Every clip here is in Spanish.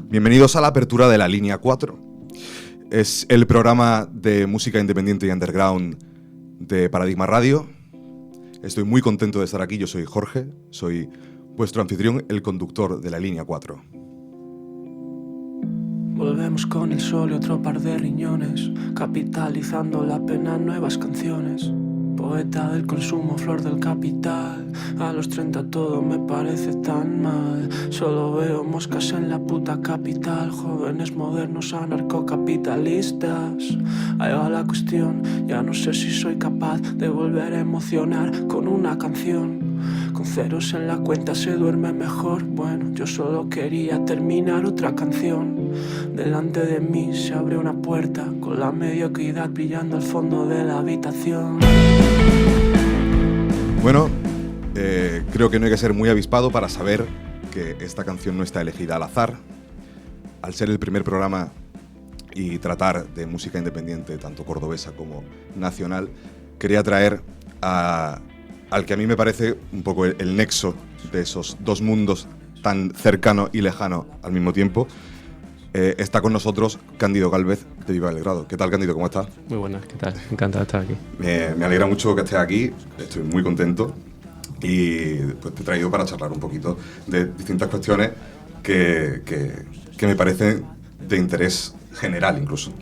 Bienvenidos a la apertura de la Línea 4. Es el programa de música independiente y underground de Paradigma Radio. Estoy muy contento de estar aquí. Yo soy Jorge, soy vuestro anfitrión, el conductor de la Línea 4. Volvemos con el sol y otro par de riñones, capitalizando la pena en nuevas canciones. Poeta del consumo, flor del capital. A los 30 todo me parece tan mal. Solo veo moscas en la puta capital. Jóvenes modernos anarcocapitalistas. Ahí va la cuestión, ya no sé si soy capaz de volver a emocionar con una canción. Con ceros en la cuenta se duerme mejor. Bueno, yo solo quería terminar otra canción. Delante de mí se abre una puerta, con la mediocridad brillando al fondo de la habitación. Bueno, creo que no hay que ser muy avispado para saber que esta canción no está elegida al azar. Al ser el primer programa y tratar de música independiente, tanto cordobesa como nacional, quería traer al que a mí me parece un poco el nexo de esos dos mundos tan cercano y lejano al mismo tiempo. Está con nosotros Cándido Gálvez de Viva el Grado. ¿Qué tal, Cándido? ¿Cómo estás? Muy buenas, ¿qué tal? Encantado de estar aquí. Me alegra mucho que estés aquí, estoy muy contento y pues te he traído para charlar un poquito de distintas cuestiones que me parecen de interés general incluso.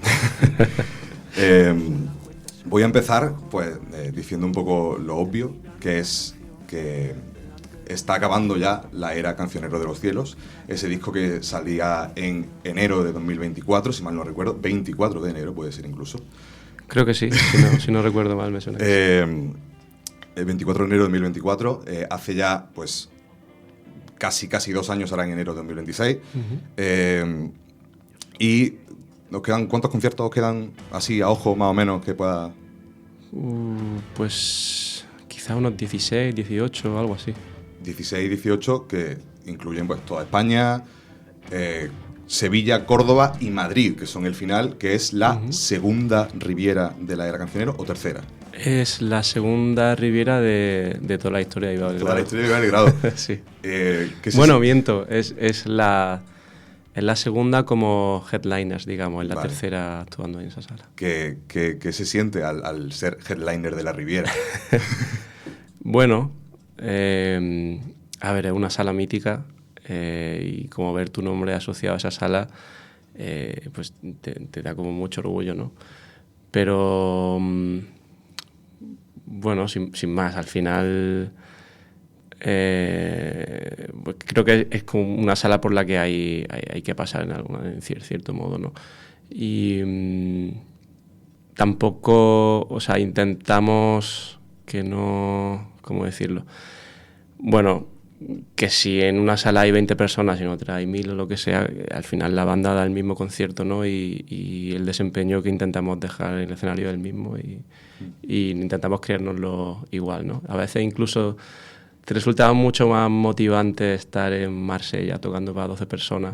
Voy a empezar pues diciendo un poco lo obvio, que es que está acabando ya la era Cancionero de los Cielos, ese disco que salía en enero de 2024, si mal no recuerdo, 24 de enero puede ser incluso. Creo que sí, si no recuerdo mal me suena. El 24 de enero de 2024, hace ya pues casi 2 años, ahora en enero de 2026. Uh-huh. Y nos quedan, ¿cuántos conciertos os quedan así a ojo más o menos que pueda...? Pues quizá unos 16, 18 o algo así. 16, 18 que incluyen pues toda España, Sevilla, Córdoba y Madrid, que son el final, que es la segunda Riviera de la era Cancionero, o tercera. Es la segunda Riviera de toda la historia de Viva el Grado. Toda la historia de Viva el Grado. Sí. Bueno, miento, es la segunda como headliners, digamos, es la tercera actuando en esa sala. ¿Qué se siente al ser headliner de la Riviera? Bueno, a ver, es una sala mítica y como ver tu nombre asociado a esa sala, pues te da como mucho orgullo, ¿no? Pero, bueno, sin más, al final pues creo que es como una sala por la que hay que pasar en cierto modo, ¿no? Y tampoco, o sea, intentamos que no... ¿Cómo decirlo? Bueno, que si en una sala hay 20 personas y en otra hay 1000 o lo que sea, al final la banda da el mismo concierto, ¿no? Y el desempeño que intentamos dejar en el escenario es el mismo y intentamos creérnoslo igual, ¿no? A veces incluso te resultaba mucho más motivante estar en Marsella tocando para 12 personas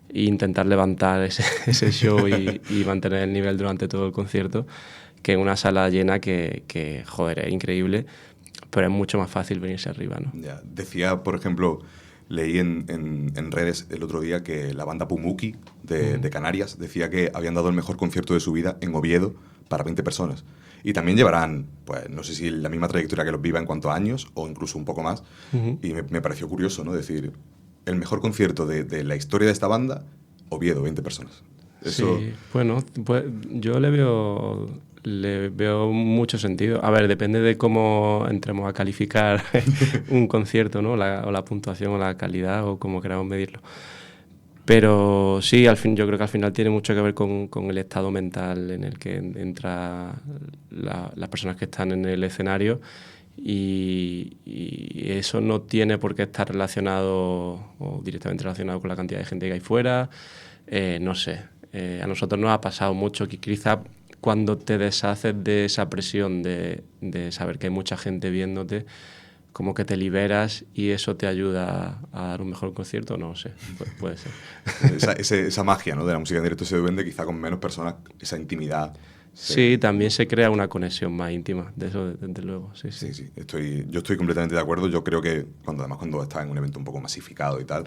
e intentar levantar ese show y mantener el nivel durante todo el concierto que en una sala llena que joder, es increíble, pero es mucho más fácil venirse arriba, ¿no? Ya. Decía, por ejemplo, leí en redes el otro día que la banda Pumuki de Canarias decía que habían dado el mejor concierto de su vida en Oviedo para 20 personas. Y también llevarán, pues no sé si la misma trayectoria que los Viva en cuanto a años o incluso un poco más. Uh-huh. Y me pareció curioso, ¿no? Decir, el mejor concierto de la historia de esta banda, Oviedo, 20 personas. Eso... Sí, bueno, pues yo le veo mucho sentido. A ver, depende de cómo entremos a calificar un concierto, ¿no? O la puntuación o la calidad o cómo queramos medirlo. Pero sí, yo creo que al final tiene mucho que ver con el estado mental en el que entran las personas que están en el escenario y eso no tiene por qué estar relacionado o directamente relacionado con la cantidad de gente que hay fuera. No sé, a nosotros nos ha pasado mucho que quizá cuando te deshaces de esa presión de saber que hay mucha gente viéndote, como que te liberas y eso te ayuda a dar un mejor concierto, no sé, puede ser. esa magia, ¿no? De la música en directo se vende quizá con menos personas, esa intimidad. Sí, también se crea una conexión más íntima, de eso desde luego, sí. Yo estoy completamente de acuerdo. Yo creo que cuando estás en un evento un poco masificado y tal,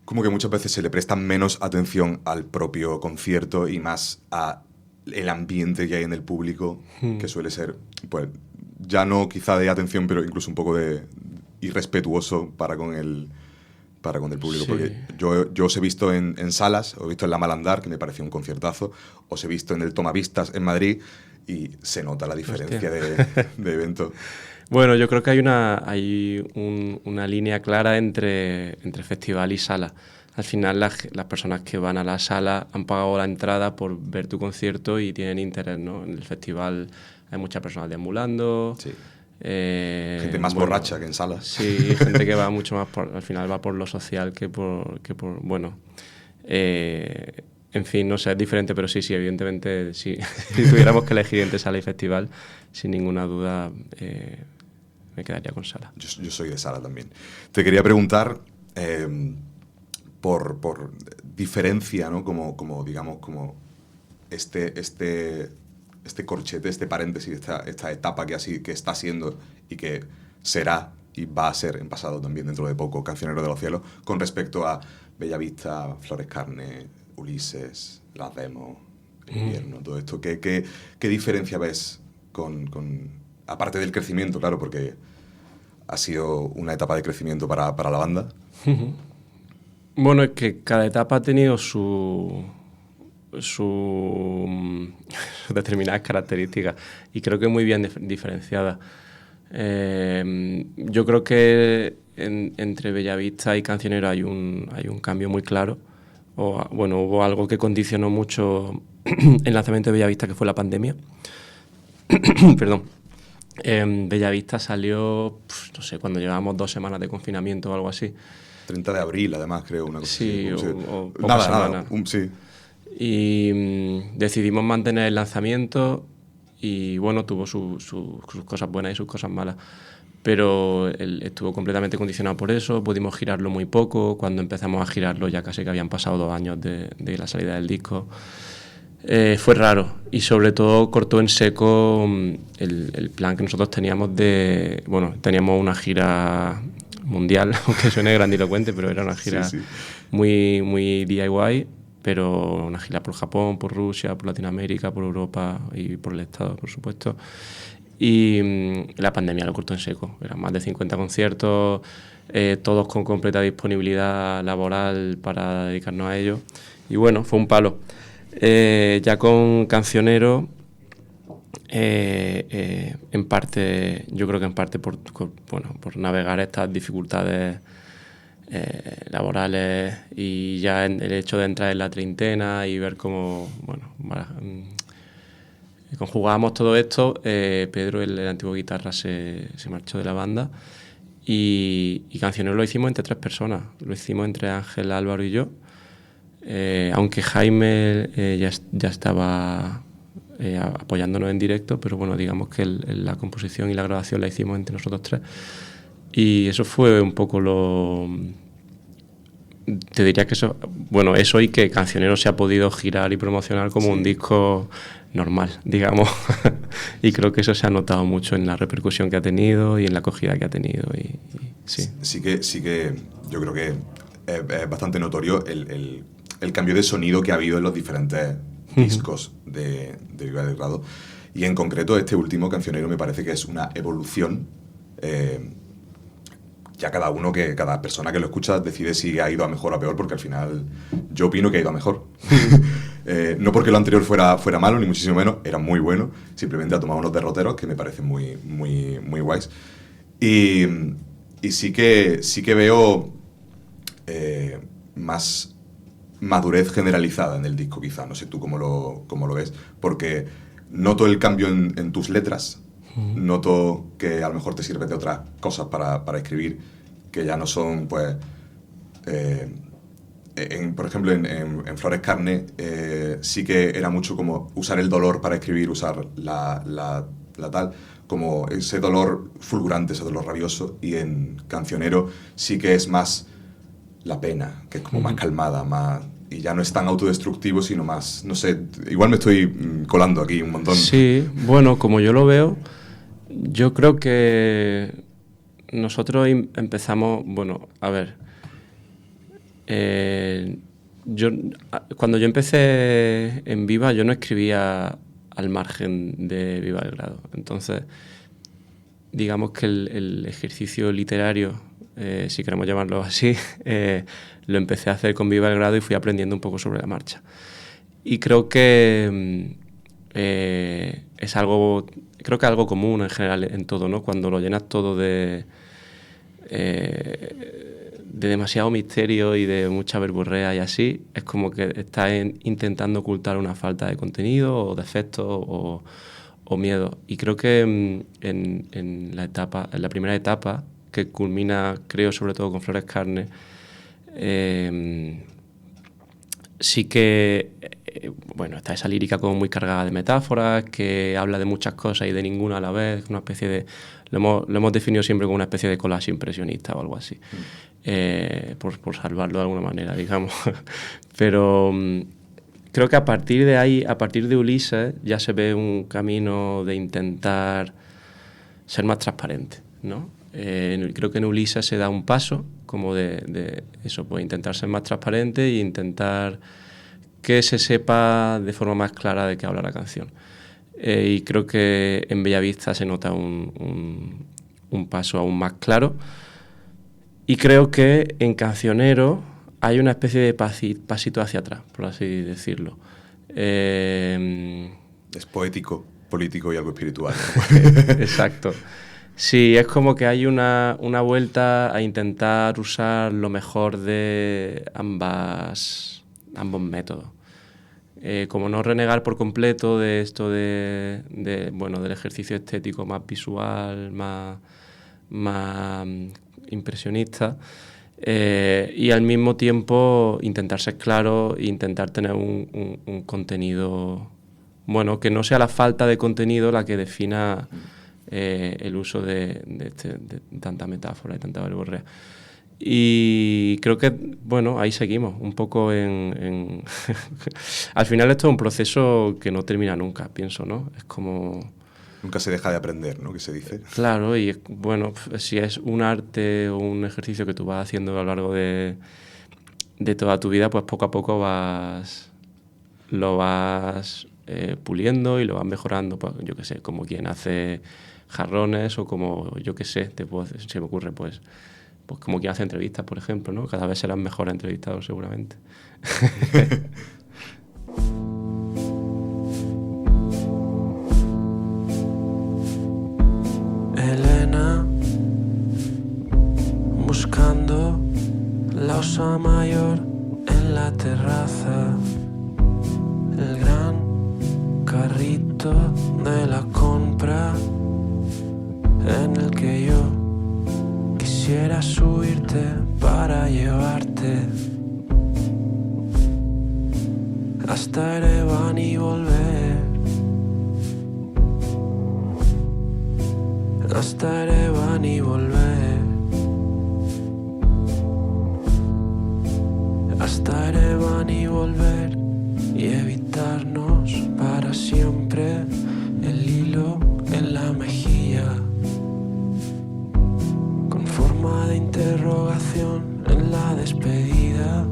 como que muchas veces se le presta menos atención al propio concierto y más a el ambiente que hay en el público, que suele ser, pues, ya no quizá de atención, pero incluso un poco de irrespetuoso para con el público. Sí. Porque yo os he visto en salas, os he visto en La Malandar, que me pareció un conciertazo, os he visto en el Tomavistas en Madrid y se nota la diferencia de evento. Bueno, yo creo que hay una línea clara entre festival y sala. Al final las personas que van a la sala han pagado la entrada por ver tu concierto y tienen interés, ¿no? En el festival hay muchas personas deambulando. Sí. Gente más borracha que en salas. Sí, gente que va mucho más al final va por lo social que por bueno. En fin, no sé, es diferente, pero sí, evidentemente, sí. Si tuviéramos que elegir entre sala y festival, sin ninguna duda, me quedaría con sala. Yo soy de sala también. Te quería preguntar por diferencia, ¿no? Como digamos, como este corchete, este paréntesis, esta etapa que está siendo y que será y va a ser en pasado también dentro de poco Cancionero de los Cielos, con respecto a Bellavista, Flores Carne, Ulises, Las Demos, El Invierno, todo esto. ¿Qué diferencia ves aparte del crecimiento, claro, porque ha sido una etapa de crecimiento para la banda? Bueno, es que cada etapa ha tenido sus determinadas características y creo que muy bien diferenciadas. Yo creo que entre Bellavista y Cancionero hay un cambio muy claro. Hubo algo que condicionó mucho el lanzamiento de Bellavista, que fue la pandemia. Perdón. Bellavista salió, no sé, cuando llevábamos 2 semanas de confinamiento o algo así. 30 de abril, además, creo, una cosa sí, así. O pocas semanas. Sí. Y decidimos mantener el lanzamiento y, bueno, tuvo sus cosas buenas y sus cosas malas. Pero él estuvo completamente condicionado por eso, pudimos girarlo muy poco. Cuando empezamos a girarlo ya casi que habían pasado 2 años de la salida del disco. Fue raro y sobre todo cortó en seco el plan que nosotros teníamos teníamos una gira mundial, aunque suene grandilocuente, pero era una gira muy, muy DIY, pero una gira por Japón, por Rusia, por Latinoamérica, por Europa y por el Estado, por supuesto. Y la pandemia lo cortó en seco. Eran más de 50 conciertos, todos con completa disponibilidad laboral para dedicarnos a ello. Y bueno, fue un palo. Ya con Cancionero, en parte, yo creo que en parte por navegar estas dificultades laborales y ya el hecho de entrar en la treintena y ver cómo, conjugábamos todo esto. Pedro, el antiguo guitarra, se marchó de la banda y Cancionero lo hicimos entre 3 personas. Lo hicimos entre Ángel, Álvaro y yo. Aunque Jaime ya estaba apoyándonos en directo, pero bueno, digamos que la composición y la grabación la hicimos entre nosotros 3. Y eso fue un poco te diría que eso y que Cancionero se ha podido girar y promocionar como un disco normal, digamos. Y creo que eso se ha notado mucho en la repercusión que ha tenido y en la acogida que ha tenido. Sí que yo creo que es bastante notorio el cambio de sonido que ha habido en los diferentes discos de Viva del Grado. Y en concreto este último, Cancionero, me parece que es una evolución. Ya cada persona que lo escucha decide si ha ido a mejor o a peor, porque al final yo opino que ha ido a mejor. No porque lo anterior fuera malo, ni muchísimo menos, era muy bueno. Simplemente ha tomado unos derroteros que me parecen muy, muy, muy guays. Y sí que veo más madurez generalizada en el disco, quizá. No sé tú cómo lo ves, porque noto el cambio en tus letras. Noto que a lo mejor te sirves de otras cosas para escribir, que ya no son, pues... por ejemplo, en Flores Carne sí que era mucho como usar el dolor para escribir, usar la tal, como ese dolor fulgurante, ese dolor rabioso. Y en Cancionero sí que es más la pena, que es como más calmada, más... Y ya no es tan autodestructivo, sino más, no sé, igual me estoy colando aquí un montón. Sí, bueno, como yo lo veo, yo creo que nosotros empezamos, a ver, Cuando yo empecé en Viva, yo no escribía al margen de Viva Belgrado. Entonces, digamos que el ejercicio literario, si queremos llamarlo así, lo empecé a hacer con Viva Belgrado y fui aprendiendo un poco sobre la marcha. Y creo que es algo común en general en todo, ¿no? Cuando lo llenas todo de demasiado misterio y de mucha verborrea y así, es como que estás intentando ocultar una falta de contenido o defectos o miedo. Y creo que en la primera etapa, que culmina, creo, sobre todo con Flores Carne, sí que está esa lírica como muy cargada de metáforas, que habla de muchas cosas y de ninguna a la vez, una especie de... Lo hemos definido siempre como una especie de collage impresionista o algo así, por salvarlo de alguna manera, digamos. Pero creo que a partir de ahí, a partir de Ulises, ya se ve un camino de intentar ser más transparente, ¿no? Creo que en Ulises se da un paso como de eso, pues intentar ser más transparente e intentar que se sepa de forma más clara de qué habla la canción. Y creo que en Bellavista se nota un paso aún más claro. Y creo que en Cancionero hay una especie de pasito hacia atrás, por así decirlo. Es poético, político y algo espiritual. Exacto. Sí, es como que hay una vuelta a intentar usar lo mejor de ambos métodos. Como no renegar por completo de esto del ejercicio estético más visual, más impresionista, y al mismo tiempo intentar ser claro e intentar tener un contenido, que no sea la falta de contenido la que defina el uso de tanta metáfora y tanta verborrea. Y creo que, ahí seguimos, un poco en... Al final esto es un proceso que no termina nunca, pienso, ¿no? Es como... Nunca se deja de aprender, ¿no? Que se dice. Claro, y si es un arte o un ejercicio que tú vas haciendo a lo largo de toda tu vida, pues poco a poco lo vas puliendo y lo vas mejorando, pues yo qué sé, como quien hace jarrones o como, yo qué sé, se me ocurre, pues como quien hace entrevistas, por ejemplo, ¿no? Cada vez serán mejores entrevistados, seguramente. Elena, buscando la osa mayor en la terraza, el gran carrito de la compra en el que yo quisiera subirte para llevarte hasta Ereván y volver, hasta Ereván y volver, hasta Ereván y volver, y evitarnos para siempre el hilo en la mejilla, con forma de interrogación en la despedida,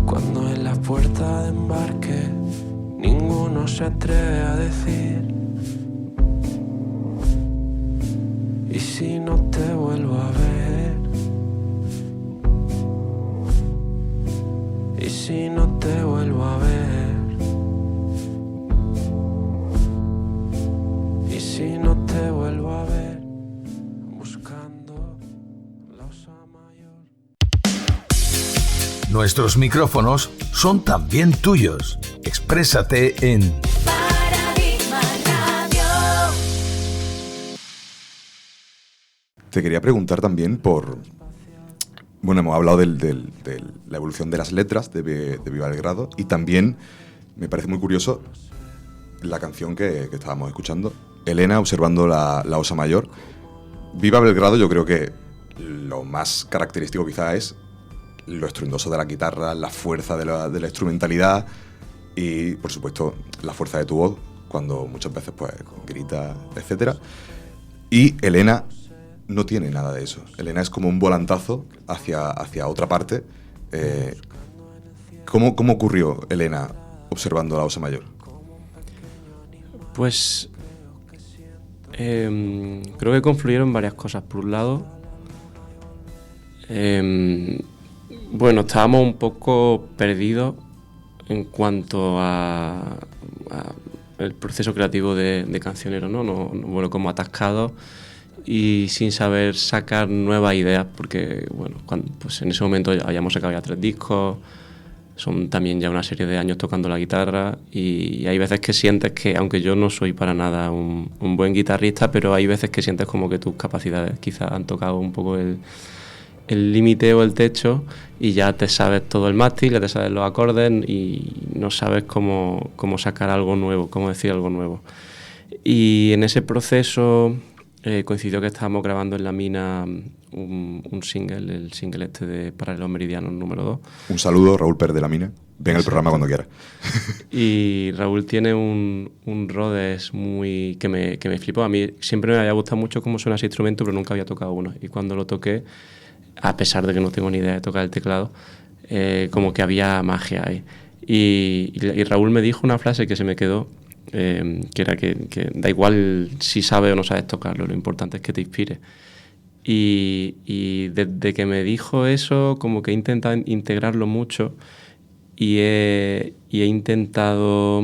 cuando en la puerta de embarque ninguno se atreve a decir: ¿y si no te vuelvo a ver? ¿Y si no te vuelvo a ver? ¿Y si no te vuelvo a ver? Buscando la osa mayor. Nuestros micrófonos son también tuyos. Exprésate en Paradigma Radio. Te quería preguntar también por... hemos hablado de la evolución de las letras de Viva Belgrado, y también me parece muy curioso la canción que estábamos escuchando, Elena observando la osa mayor. Viva Belgrado, yo creo que lo más característico quizá es lo estruendoso de la guitarra, la fuerza de la instrumentalidad y, por supuesto, la fuerza de tu voz, cuando muchas veces pues gritas, etc. Y Elena no tiene nada de eso. Elena es como un volantazo hacia otra parte. ¿Cómo ocurrió Elena observando la Osa Mayor? Pues creo que confluyeron varias cosas. Por un lado, bueno, estábamos un poco perdidos en cuanto a el proceso creativo de Cancionero, ¿no? Bueno, como atascados y sin saber sacar nuevas ideas, porque bueno, pues en ese momento habíamos sacado ya 3 discos, son también ya una serie de años tocando la guitarra, y hay veces que sientes que, aunque yo no soy para nada un buen guitarrista, pero hay veces que sientes como que tus capacidades quizás han tocado un poco el límite o el techo, y ya te sabes todo el mástil, ya te sabes los acordes y no sabes cómo sacar algo nuevo, cómo decir algo nuevo. Y en ese proceso coincidió que estábamos grabando en La Mina un single, el single este de Paralelos Meridianos número 2. Un saludo, Raúl Pérez de La Mina. Ven al programa cuando quiera. Y Raúl tiene un Rhodes que me flipó. A mí siempre me había gustado mucho cómo suena ese instrumento, pero nunca había tocado uno. Y cuando lo toqué, a pesar de que no tengo ni idea de tocar el teclado, como que había magia ahí. Y Raúl me dijo una frase que se me quedó, que era que da igual si sabes o no sabes tocarlo, lo importante es que te inspire. Y desde que me dijo eso, como que he intentado integrarlo mucho y he intentado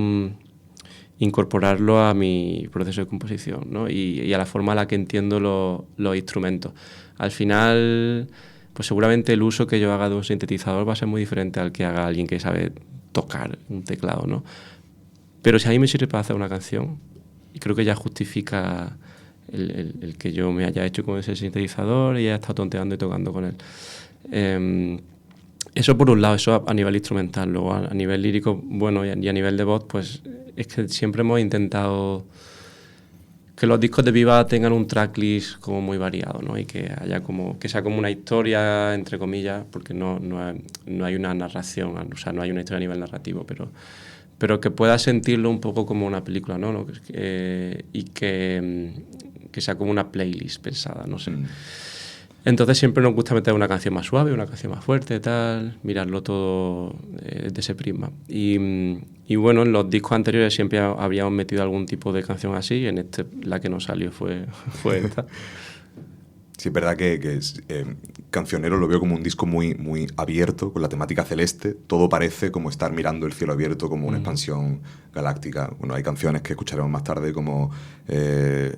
incorporarlo a mi proceso de composición, ¿no? y a la forma en la que entiendo los instrumentos. Al final, pues seguramente el uso que yo haga de un sintetizador va a ser muy diferente al que haga alguien que sabe tocar un teclado, ¿no? Pero si a mí me sirve para hacer una canción, y creo que ya justifica el que yo me haya hecho con ese sintetizador y haya estado tonteando y tocando con él. Eso por un lado, eso a nivel instrumental. Luego a nivel lírico, bueno, y a nivel de voz, pues es que siempre hemos intentado que los discos de Viva tengan un tracklist como muy variado, ¿no? Y que haya que sea como una historia, entre comillas, porque no hay una narración, o sea, no hay una historia a nivel narrativo, pero que pueda sentirlo un poco como una película, ¿no? Y que sea como una playlist pensada, no sé. Entonces siempre nos gusta meter una canción más suave, una canción más fuerte, tal, mirarlo todo desde ese prisma. Y bueno, en los discos anteriores siempre habíamos metido algún tipo de canción así, y en este la que nos salió fue esta. Sí, es verdad que Cancionero lo veo como un disco muy, muy abierto, con la temática celeste. Todo parece como estar mirando el cielo abierto, como una expansión galáctica. Bueno, hay canciones que escucharemos más tarde, como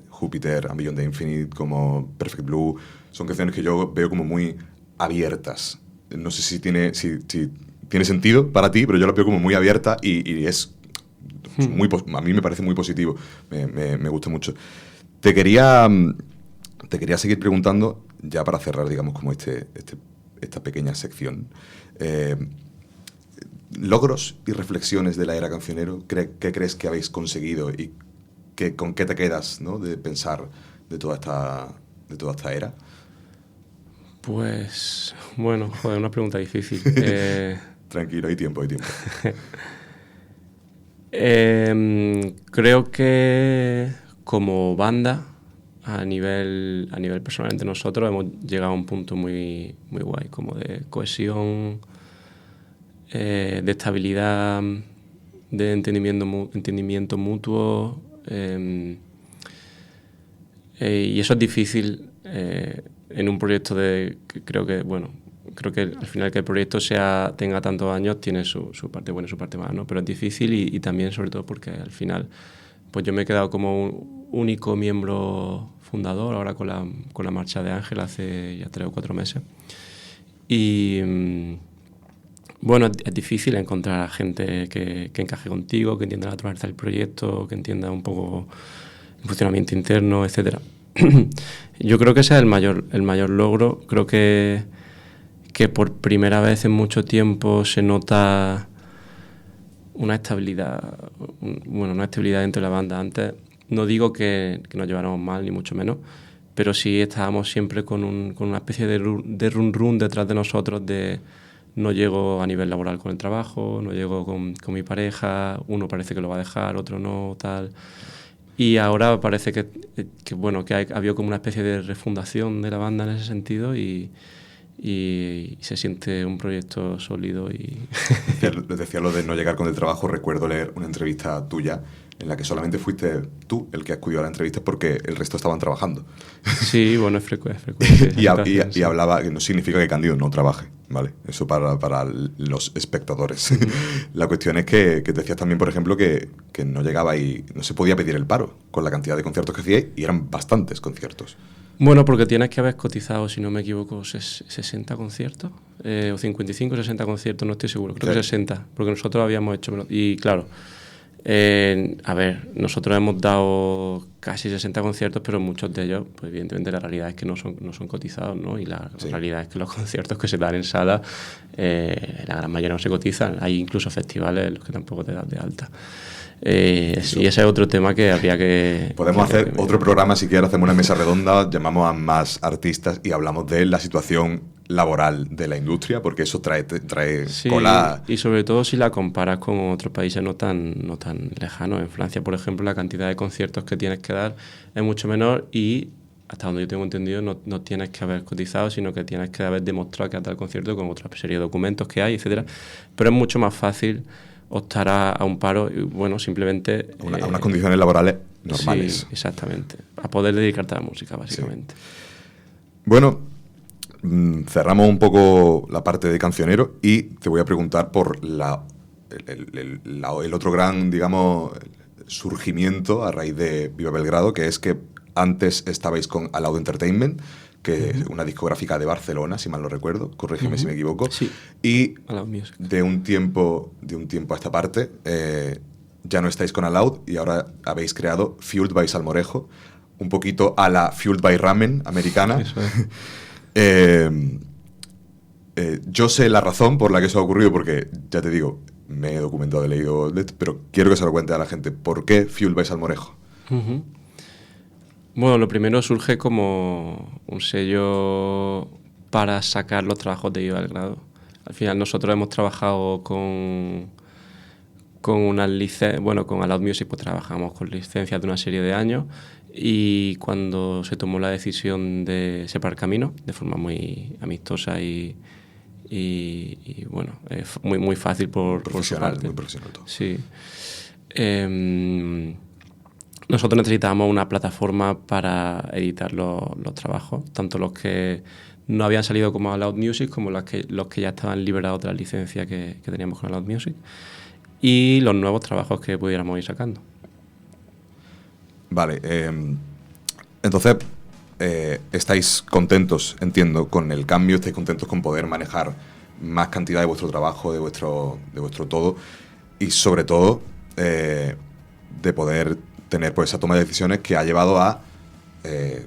Júpiter, and Beyond the Infinite, como Perfect Blue. Son canciones que yo veo como muy abiertas. No sé si tiene sentido para ti, pero yo las veo como muy abiertas y es a mí me parece muy positivo. Me gusta mucho. Te quería seguir preguntando, ya para cerrar, digamos, como esta pequeña sección. ¿Logros y reflexiones de la era Cancionero? ¿Qué crees que habéis conseguido y con qué te quedas, ¿no?, de pensar de toda esta era? Pues, bueno, joder, una pregunta difícil. Tranquilo, hay tiempo. Creo que como banda, a nivel personal entre nosotros, hemos llegado a un punto muy, muy guay, como de cohesión, de estabilidad, de entendimiento mutuo. Y eso es difícil en un proyecto creo que al final que el proyecto tenga tantos años tiene su parte buena y su parte mala, ¿no? Pero es difícil y también sobre todo porque al final pues yo me he quedado como un único miembro fundador ahora con la marcha de Ángel hace ya 3 o 4 meses. Y bueno, es difícil encontrar a gente que encaje contigo, que entienda la naturaleza del proyecto, que entienda un poco el funcionamiento interno, etcétera. Yo creo que ese es el mayor logro. Creo que por primera vez en mucho tiempo se nota una estabilidad dentro de la banda. Antes no digo que nos lleváramos mal, ni mucho menos, pero sí estábamos siempre con una especie de run detrás de nosotros, de no llego a nivel laboral con el trabajo, no llego con mi pareja, uno parece que lo va a dejar, otro no, tal. Y ahora parece bueno, que ha habido como una especie de refundación de la banda en ese sentido y se siente un proyecto sólido y... Decía lo de no llegar con el trabajo. Recuerdo leer una entrevista tuya en la que solamente fuiste tú el que acudió a la entrevista porque el resto estaban trabajando. Sí, bueno, es frecuente. Y hablaba, que no significa que Cándido no trabaje, ¿vale? Eso para los espectadores. La cuestión es que decías también, por ejemplo, que no llegaba y no se podía pedir el paro con la cantidad de conciertos que hacíais, y eran bastantes conciertos. Bueno, porque tienes que haber cotizado, si no me equivoco, 60 conciertos, o 55, 60 conciertos, no estoy seguro, creo que 60, porque nosotros habíamos hecho menos. Y claro, a ver, nosotros hemos dado casi 60 conciertos, pero muchos de ellos, pues evidentemente la realidad es que no son cotizados, ¿no? Y la realidad es que los conciertos que se dan en sala, la gran mayoría no se cotizan. Hay incluso festivales en los que tampoco te das de alta. Y ese es otro tema que habría que... Podemos hacer otro programa, si quieres, hacemos una mesa redonda, llamamos a más artistas y hablamos de la situación laboral de la industria, porque eso trae sí, cola. Y sobre todo si la comparas con otros países no tan lejanos. En Francia, por ejemplo, la cantidad de conciertos que tienes que dar es mucho menor y, hasta donde yo tengo entendido, no tienes que haber cotizado, sino que tienes que haber demostrado que has dado el concierto con otra serie de documentos que hay, etcétera. Pero es mucho más fácil optar a un paro y, bueno, simplemente... A unas condiciones laborales normales. Sí, exactamente. A poder dedicarte a la música, básicamente. Sí. Bueno, cerramos un poco la parte de cancionero y te voy a preguntar por el otro gran, digamos, surgimiento a raíz de Viva Belgrado, que es que antes estabais con Aloud Entertainment, que es una discográfica de Barcelona, si mal no recuerdo, corrígeme si me equivoco. Sí. Y Aloud Music. de un tiempo a esta parte, ya no estáis con Aloud y ahora habéis creado Fueled by Salmorejo, un poquito a la Fueled by Ramen americana. Eso es. Yo sé la razón por la que eso ha ocurrido, porque, ya te digo, me he documentado, he leído, pero quiero que se lo cuente a la gente. ¿Por qué Fueled by Salmorejo? Bueno, lo primero surge como un sello para sacar los trabajos de Viva Belgrado. Al final nosotros hemos trabajado con unas licencias, bueno, con Aloud Music pues trabajamos con licencias de una serie de años, y cuando se tomó la decisión de separar caminos de forma muy amistosa y bueno, muy, muy fácil por su parte. Muy profesional todo. Sí. Nosotros necesitábamos una plataforma para editar los trabajos, tanto los que no habían salido como Aloud Music como los que ya estaban liberados de la licencia que teníamos con Aloud Music, y los nuevos trabajos que pudiéramos ir sacando. Vale, entonces estáis contentos, entiendo, con el cambio, estáis contentos con poder manejar más cantidad de vuestro trabajo, de vuestro todo, y sobre todo de poder tener pues esa toma de decisiones que ha llevado a,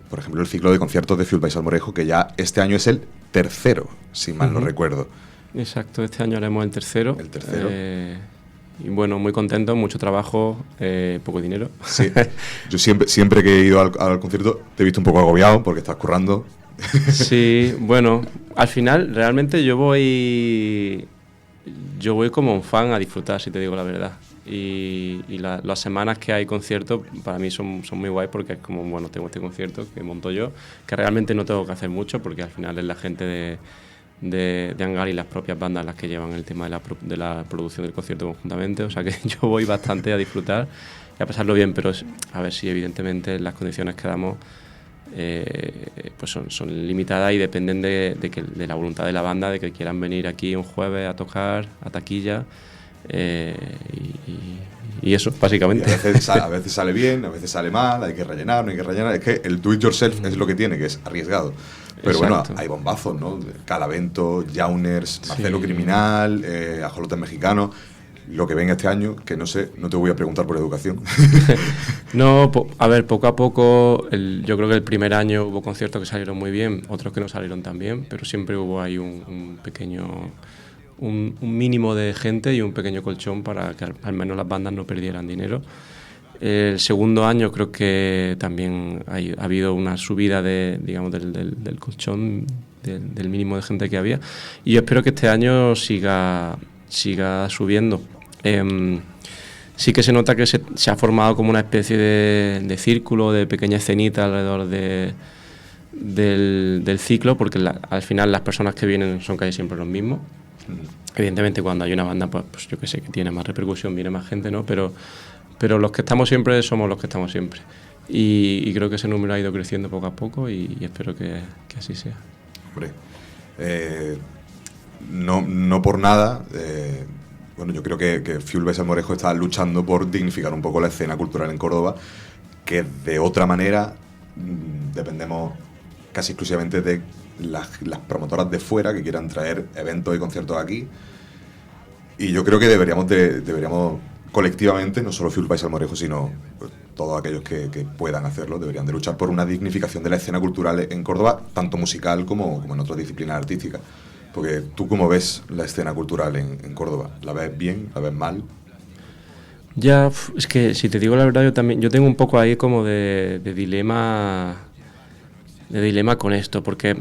por ejemplo, el ciclo de conciertos de Fueled by Salmorejo, que ya este año es el tercero, si mal no recuerdo. Exacto, este año haremos el tercero. El tercero. Y bueno, muy contento, mucho trabajo, poco dinero. Sí, yo siempre que he ido al concierto te he visto un poco agobiado porque estás currando. Sí, bueno, al final realmente yo voy como un fan a disfrutar, si te digo la verdad. Y las semanas que hay conciertos para mí son muy guay, porque es como, bueno, tengo este concierto que monto yo, que realmente no tengo que hacer mucho porque al final es la gente de Hangar y las propias bandas las que llevan el tema de la producción del concierto conjuntamente, o sea que yo voy bastante a disfrutar y a pasarlo bien, pero a ver si evidentemente las condiciones que damos pues son limitadas y dependen de la voluntad de la banda, de que quieran venir aquí un jueves a tocar a taquilla, y eso básicamente. Y a veces sale bien, a veces sale mal, hay que rellenar, no hay que rellenar, es que el do it yourself es lo que tiene, que es arriesgado. Pero Exacto. Bueno, hay bombazos, ¿no? Calavento, Jauners, Marcelo Sí. Criminal, Ajolotes Mexicanos. Lo que venga este año, que no sé, no te voy a preguntar por educación. No, a ver, poco a poco, yo creo que el primer año hubo conciertos que salieron muy bien, otros que no salieron tan bien, pero siempre hubo ahí un mínimo de gente y un pequeño colchón para que al menos las bandas no perdieran dinero. El segundo año creo que también ha habido una subida digamos, del colchón, del mínimo de gente que había, y yo espero que este año siga subiendo. sí que se nota que se ha formado como una especie de círculo, de pequeña escenita alrededor del ciclo, porque al final las personas que vienen son casi siempre los mismos. Evidentemente cuando hay una banda, pues yo que sé, que tiene más repercusión, viene más gente, ¿no? Pero los que estamos siempre somos los que estamos siempre. Y creo que ese número ha ido creciendo poco a poco y espero que así sea. Hombre, no por nada, bueno, yo creo que Fuel by Salmorejo está luchando por dignificar un poco la escena cultural en Córdoba, que de otra manera dependemos casi exclusivamente de las promotoras de fuera que quieran traer eventos y conciertos aquí. Y yo creo que deberíamos colectivamente, no solo Fuel by Salmorejo, sino pues, todos aquellos que puedan hacerlo, deberían de luchar por una dignificación de la escena cultural en Córdoba, tanto musical como en otras disciplinas artísticas. Porque tú, ¿cómo ves la escena cultural en Córdoba? ¿La ves bien? ¿La ves mal? Ya, es que si te digo la verdad, yo tengo un poco ahí como de dilema con esto, porque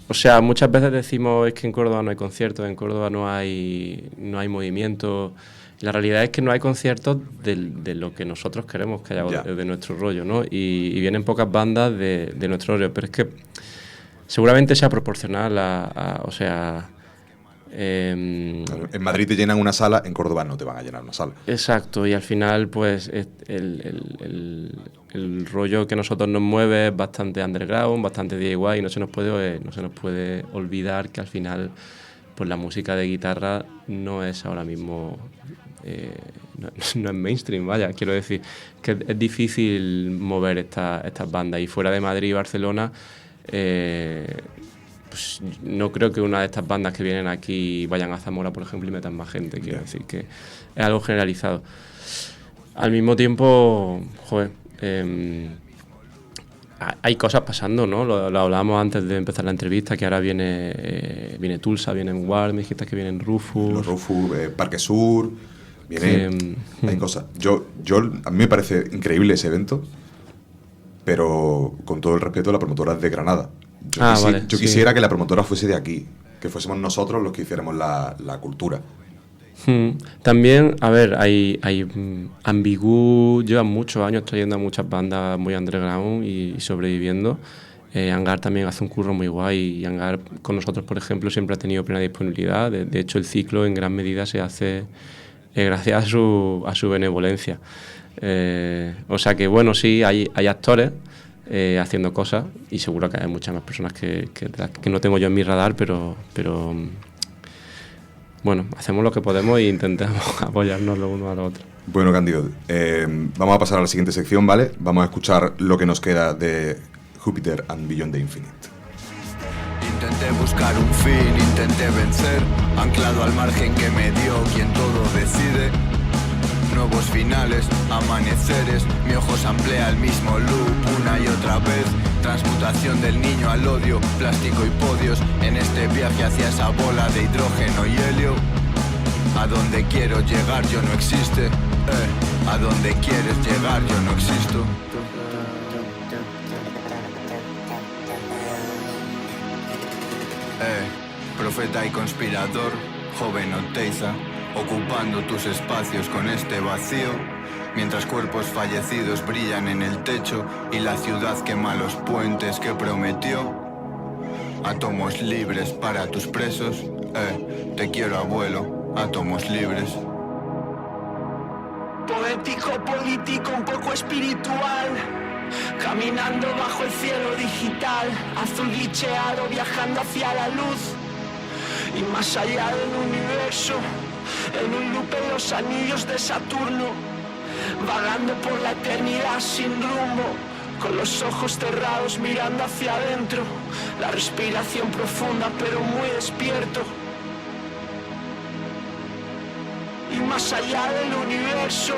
o sea, muchas veces decimos es que en Córdoba no hay conciertos, en Córdoba no hay movimiento. La realidad es que no hay conciertos de lo que nosotros queremos que haya, de nuestro rollo, ¿no? Y vienen pocas bandas de nuestro rollo, pero es que seguramente sea proporcional o sea... en Madrid te llenan una sala, en Córdoba no te van a llenar una sala. Exacto, y al final pues el rollo que nosotros nos mueve es bastante underground, bastante DIY, y no se nos puede olvidar que al final pues la música de guitarra no es ahora mismo no es mainstream, vaya, quiero decir que es difícil mover estas bandas, y fuera de Madrid y Barcelona pues no creo que una de estas bandas que vienen aquí vayan a Zamora, por ejemplo, y metan más gente. Quiero decir que es algo generalizado. Al mismo tiempo, joder, hay cosas pasando, ¿no? Lo hablábamos antes de empezar la entrevista, que ahora viene Tulsa, viene Ward, me dijiste que vienen Rufus. Los Rufus, Parque Sur, hay cosas. A mí me parece increíble ese evento, pero con todo el respeto, la promotora es de Granada. Yo quisiera que la promotora fuese de aquí, que fuésemos nosotros los que hiciéramos la cultura. También, a ver, hay Ambigu lleva muchos años trayendo a muchas bandas muy underground y sobreviviendo. Hangar también hace un curro muy guay, y Hangar con nosotros, por ejemplo, siempre ha tenido plena disponibilidad. De hecho, el ciclo en gran medida se hace gracias a su benevolencia. O sea que, bueno, sí, hay actores haciendo cosas, y seguro que hay muchas más personas que no tengo yo en mi radar, pero bueno, hacemos lo que podemos e intentamos apoyarnos los unos a los otros. Bueno, Cándido, vamos a pasar a la siguiente sección, ¿vale? Vamos a escuchar lo que nos queda de Júpiter and Beyond the Infinite. Intenté buscar un fin, intenté vencer, anclado al margen que me dio quien todo decide. Nuevos finales, amaneceres, mi ojo se amplía el mismo loop una y otra vez. Transmutación del niño al odio, plástico y podios, en este viaje hacia esa bola de hidrógeno y helio. A donde quiero llegar yo no existe, a donde quieres llegar yo no existo. Profeta y conspirador, joven Oteiza, ocupando tus espacios con este vacío, mientras cuerpos fallecidos brillan en el techo y la ciudad quema los puentes que prometió. Átomos libres para tus presos, te quiero abuelo, átomos libres. Poético, político, un poco espiritual, caminando bajo el cielo digital, azul glitcheado viajando hacia la luz y más allá del universo. En un loop en los anillos de Saturno, vagando por la eternidad sin rumbo, con los ojos cerrados mirando hacia adentro, la respiración profunda pero muy despierto. Y más allá del universo,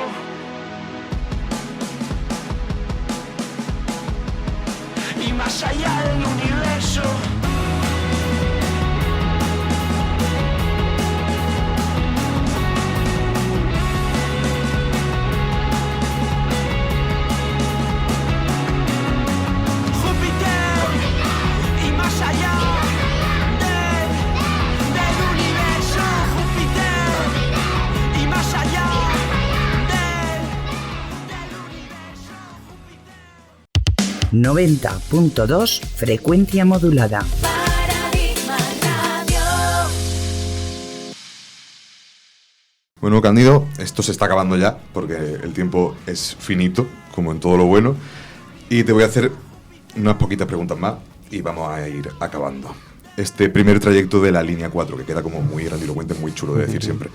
y más allá del universo. Allá del universo, Júpiter, y más allá. 90.2 frecuencia modulada. Paradigma Radio. Bueno, Cándido, esto se está acabando ya, porque el tiempo es finito, como en todo lo bueno, y te voy a hacer unas poquitas preguntas más y vamos a ir acabando. Este primer trayecto de la línea 4, que queda como muy grandilocuente, muy chulo de decir siempre.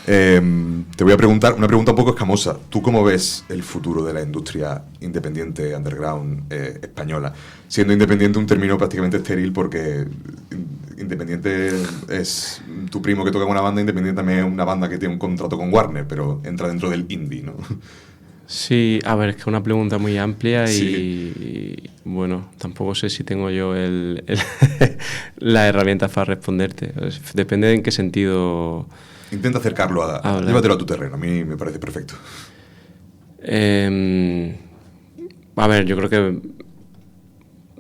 Te voy a preguntar una pregunta un poco escamosa. ¿Tú cómo ves el futuro de la industria independiente, underground, española? Siendo independiente un término prácticamente estéril, porque independiente es tu primo que toca en una banda, independiente también es una banda que tiene un contrato con Warner, pero entra dentro del indie, ¿no? Sí, a ver, es que es una pregunta muy amplia Sí. y bueno, tampoco sé si tengo yo las herramientas para responderte. Depende de en qué sentido. Intenta acercarlo Habla. llévatelo a tu terreno, a mí me parece perfecto. A ver, yo creo que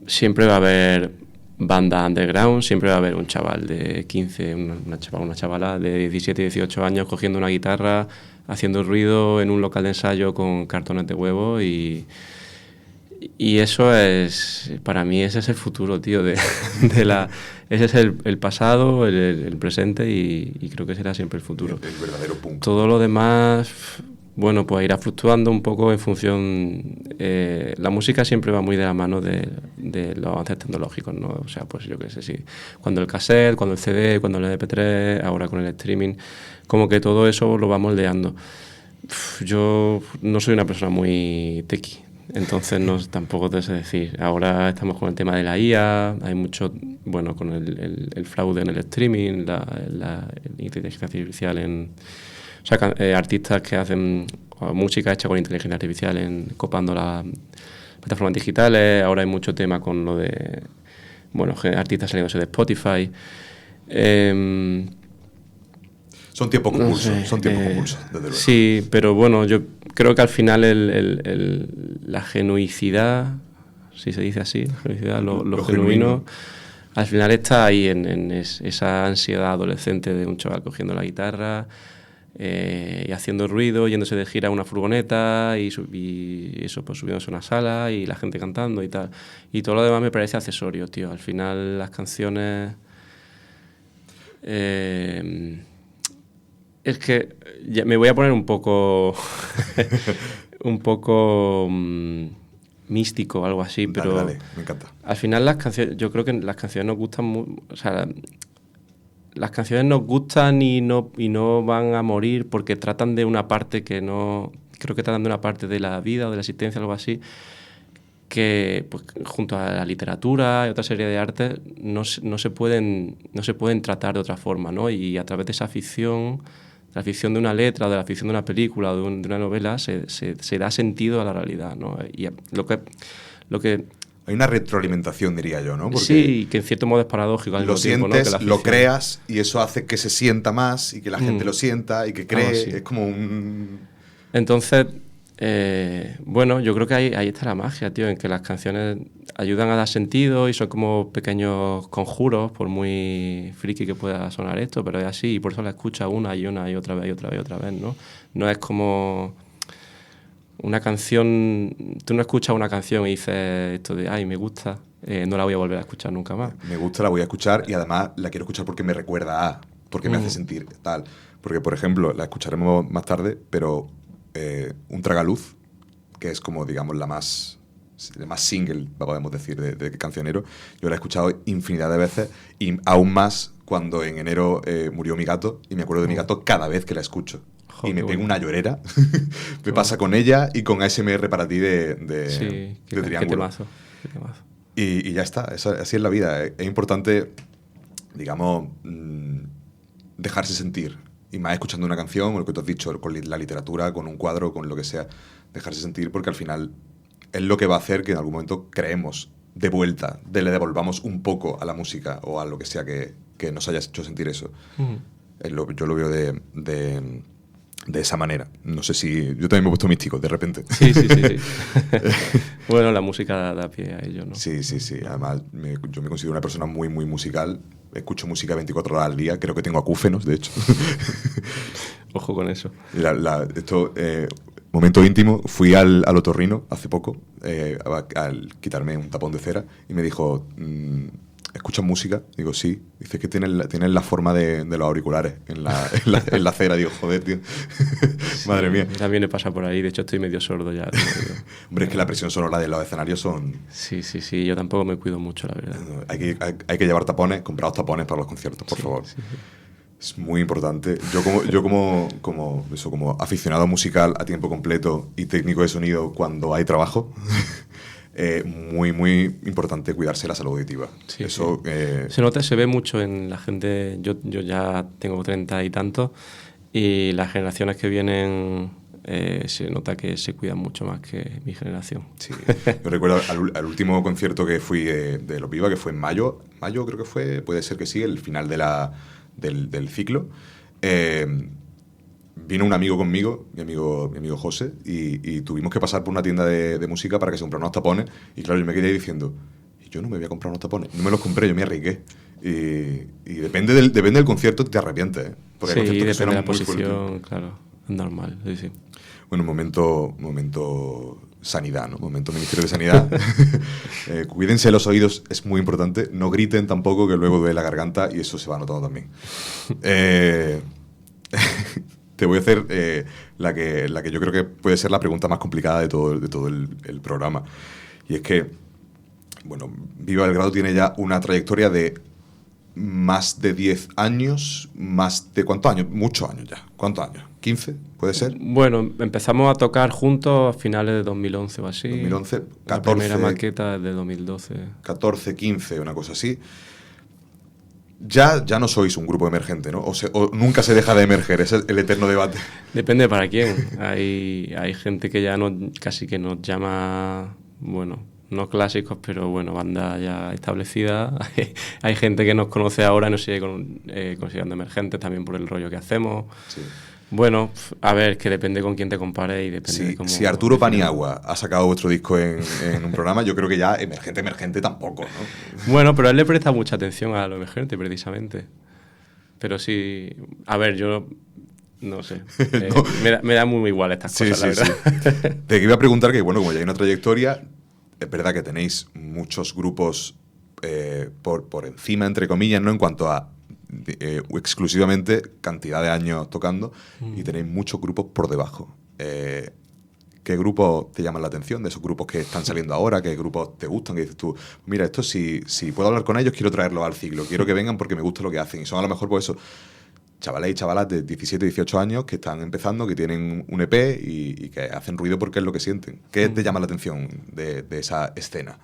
siempre va a haber banda underground, siempre va a haber un chaval de 15, una chavala de 17, 18 años cogiendo una guitarra, haciendo ruido en un local de ensayo con cartones de huevo y eso es, para mí ese es el futuro, tío, ese es el pasado, el presente y creo que será siempre el futuro. El verdadero punk. Todo lo demás, bueno, pues irá fluctuando un poco en función. La música siempre va muy de la mano de los avances tecnológicos, ¿no? O sea, pues yo qué sé, sí. Cuando el cassette, cuando el CD, cuando el MP3, ahora con el streaming, como que todo eso lo va moldeando. Yo no soy una persona muy techie, entonces tampoco te sé decir. Ahora estamos con el tema de la IA, hay mucho, bueno, con el fraude en el streaming, la inteligencia artificial o sea, artistas que hacen música hecha con inteligencia artificial copando las plataformas digitales. Ahora hay mucho tema con lo de, bueno, artistas saliéndose de Spotify. Son tiempos convulsos, No sé, desde luego. Sí, pero bueno, yo creo que al final la genuicidad, si se dice así, la genuicidad, lo genuino, al final está ahí en esa ansiedad adolescente de un chaval cogiendo la guitarra y haciendo ruido, yéndose de gira a una furgoneta y eso, pues subiéndose a una sala y la gente cantando y tal. Y todo lo demás me parece accesorio, tío. Al final las canciones... es que ya me voy a poner un poco místico o algo así, pero Dale, me encanta. al final las canciones, yo creo que las canciones nos gustan, o sea, las canciones nos gustan y no van a morir porque tratan de una parte que no, creo que tratan de una parte de la vida o de la existencia, algo así, que pues, junto a la literatura y otra serie de artes no se pueden tratar de otra forma, ¿no? Y a través de esa ficción, de la ficción de una letra, o de la ficción de una película o de una novela, se da sentido a la realidad, ¿no? Y lo que Hay una retroalimentación, diría yo, ¿no? Porque sí, que en cierto modo es paradójico al lo mismo tiempo, ¿no? sientes, Que la lo ficción... creas y eso hace que se sienta más y que la gente lo sienta y que cree. Sí. Es como un... Entonces, bueno, yo creo que ahí está la magia, tío, en que las canciones ayudan a dar sentido y son como pequeños conjuros, por muy friki que pueda sonar esto, pero es así y por eso la escuchas una y otra vez y otra vez y otra vez, ¿no? No es como una canción... Tú no escuchas una canción y dices esto de, ay, me gusta, no la voy a volver a escuchar nunca más. Me gusta, la voy a escuchar y además la quiero escuchar porque me recuerda a, porque me hace sentir tal. Porque, por ejemplo, la escucharemos más tarde, pero Un Tragaluz, que es como, digamos, la más single, podemos decir, de cancionero, yo la he escuchado infinidad de veces y aún más cuando en enero murió mi gato y me acuerdo de mi gato cada vez que la escucho. Y me pego una llorera. Me pasa con ella y con ASMR para ti de Triángulo. Qué temazo. Y ya está, así es la vida. Es importante, digamos, dejarse sentir. Y más escuchando una canción, o lo que tú has dicho, con la literatura, con un cuadro, con lo que sea. Dejarse sentir porque al final es lo que va a hacer que en algún momento creemos de vuelta, le devolvamos un poco a la música o a lo que sea que nos haya hecho sentir eso. Yo lo veo de esa manera. No sé si... Yo también me he puesto místico, de repente. Sí. Bueno, la música da pie a ello, ¿no? Sí. Además, yo me considero una persona muy, muy musical. Escucho música 24 horas al día. Creo que tengo acúfenos, de hecho. Ojo con eso. Momento íntimo, fui al otorrino hace poco al quitarme un tapón de cera y me dijo, ¿escuchas música? Digo, sí. Dice que tienen la forma de los auriculares en la cera. Digo, joder, tío. Sí, madre mía. También he pasado por ahí, de hecho estoy medio sordo ya. Hombre, es que la presión sonora de los escenarios son... Sí, yo tampoco me cuido mucho, la verdad. Hay que llevar tapones, compraos tapones para los conciertos, por favor. Sí. Es muy importante. Yo como aficionado musical a tiempo completo y técnico de sonido cuando hay trabajo, muy, muy importante cuidarse la salud auditiva. Sí, eso sí. Se nota, se ve mucho en la gente. Yo ya tengo 30 y tantos, y las generaciones que vienen se nota que se cuidan mucho más que mi generación. Sí. Yo recuerdo al último concierto que fui de Los Viva, que fue en mayo creo que fue, puede ser que sí, el final del ciclo. Vino un amigo conmigo, mi amigo José, y tuvimos que pasar por una tienda de música para que se comprara unos tapones. Y claro, yo me quedé diciendo, yo no me voy a comprar unos tapones. No me los compré, yo me arriesgué. Y depende del concierto, te arrepientes, ¿eh? Porque sí, depende de la posición, claro, es normal. Sí. Bueno, momento sanidad, ¿no? Momento Ministerio de Sanidad. Cuídense los oídos, es muy importante. No griten tampoco, que luego duele la garganta y eso se va notando también. Te voy a hacer la que yo creo que puede ser la pregunta más complicada de todo el programa. Y es que, bueno, Viva Belgrado tiene ya una trayectoria de más de 10 años, más de ¿cuántos años? Muchos años ya. ¿Cuántos años? ¿15? ¿Puede ser? Bueno, empezamos a tocar juntos a finales de 2011 o así. 2011, 14. La primera maqueta es de 2012. 14, 15, una cosa así. Ya no sois un grupo emergente, ¿no? O nunca se deja de emerger, ese es el eterno debate. Depende para quién. Hay gente que ya casi que nos llama, bueno, no clásicos, pero bueno, banda ya establecida. Hay gente que nos conoce ahora y nos sigue considerando emergentes también por el rollo que hacemos. Sí. Bueno, a ver, que depende con quién te compares y depende de cómo... Si Arturo Paniagua ha sacado vuestro disco en un programa, yo creo que ya emergente tampoco, ¿no? Bueno, pero él le presta mucha atención a lo emergente, precisamente. Pero sí... A ver, yo... No sé. No. Me da muy igual estas cosas, la verdad. Sí. Te iba a preguntar que, bueno, como ya hay una trayectoria, es verdad que tenéis muchos grupos por encima, entre comillas, ¿no? En cuanto a exclusivamente cantidad de años tocando, y tenéis muchos grupos por debajo. ¿Qué grupos te llaman la atención de esos grupos que están saliendo ahora? ¿Qué grupos te gustan? Que dices tú, mira, esto si puedo hablar con ellos, quiero traerlos al ciclo, quiero que vengan porque me gusta lo que hacen. Y son a lo mejor, pues eso, chavales y chavalas de 17, 18 años que están empezando, que tienen un EP y que hacen ruido porque es lo que sienten. ¿Qué te llama la atención de esa escena?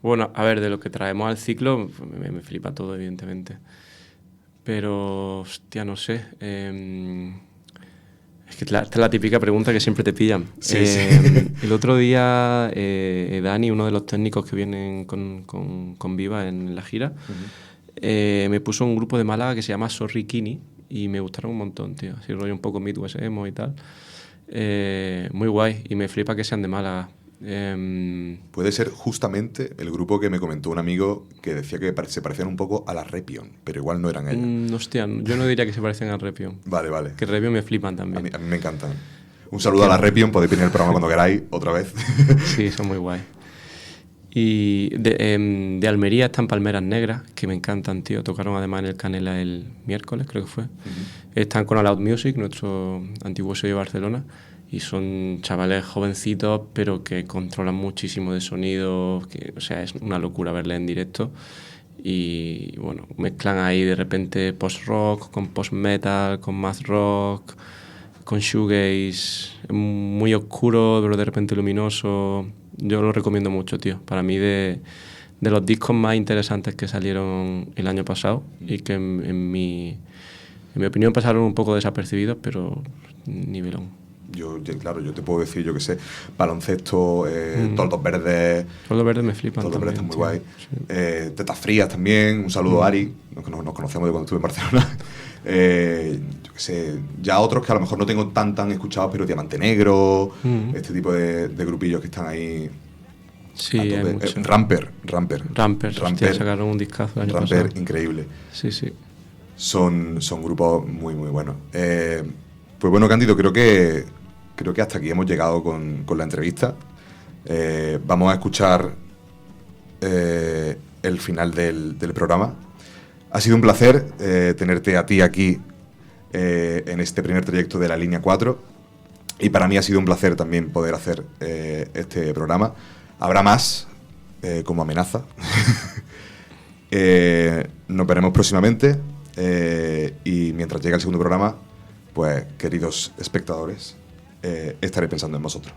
Bueno, a ver, de lo que traemos al ciclo, me flipa todo, evidentemente. Pero, hostia, no sé. Es que esta es la típica pregunta que siempre te pillan. Sí. El otro día, Dani, uno de los técnicos que vienen con Viva en la gira, me puso un grupo de Málaga que se llama Sorry Kini y me gustaron un montón, tío. Así rollo un poco Midwest emo y tal. Muy guay. Y me flipa que sean de Málaga. Puede ser justamente el grupo que me comentó un amigo que decía que se parecían un poco a la Repion, pero igual no eran ellos. Hostia, yo no diría que se parecen a Repion. Vale. Que Repion me flipan también. A mí me encantan. Un saludo a la Repion, podéis venir al programa cuando queráis, otra vez. Sí, son muy guay. Y de Almería están Palmeras Negras, que me encantan, tío. Tocaron además en el Canela el miércoles, creo que fue. Están con All Out Music, nuestro antiguo sello de Barcelona. Y son chavales jovencitos, pero que controlan muchísimo de sonido. O sea, es una locura verles en directo. Y bueno, mezclan ahí de repente post-rock con post-metal, con math rock, con shoegaze. Muy oscuro, pero de repente luminoso. Yo lo recomiendo mucho, tío. Para mí, de los discos más interesantes que salieron el año pasado y que en mi opinión pasaron un poco desapercibidos, pero nivelón. Yo te puedo decir, yo qué sé, Baloncesto, Toldos Verdes. Toldos Verdes me flipan. Toldos Verdes están muy guay. Sí. Tetas Frías también. Un saludo a Ari, nos conocemos de cuando estuve en Barcelona. Yo qué sé, ya otros que a lo mejor no tengo tan escuchados, pero Diamante Negro, este tipo de grupillos que están ahí. Sí, hay mucho. Ramper, hostia, sacaron un discazo el año pasado. Ramper, increíble. Sí. Son grupos muy, muy buenos. Pues bueno, Cándido, creo que creo que hasta aquí hemos llegado con la entrevista. Vamos a escuchar el final del programa. Ha sido un placer tenerte a ti aquí en este primer trayecto de la línea 4, y para mí ha sido un placer también poder hacer este programa. Habrá más, como amenaza. Nos veremos próximamente, y mientras llegue el segundo programa, pues, queridos espectadores, estaré pensando en vosotros.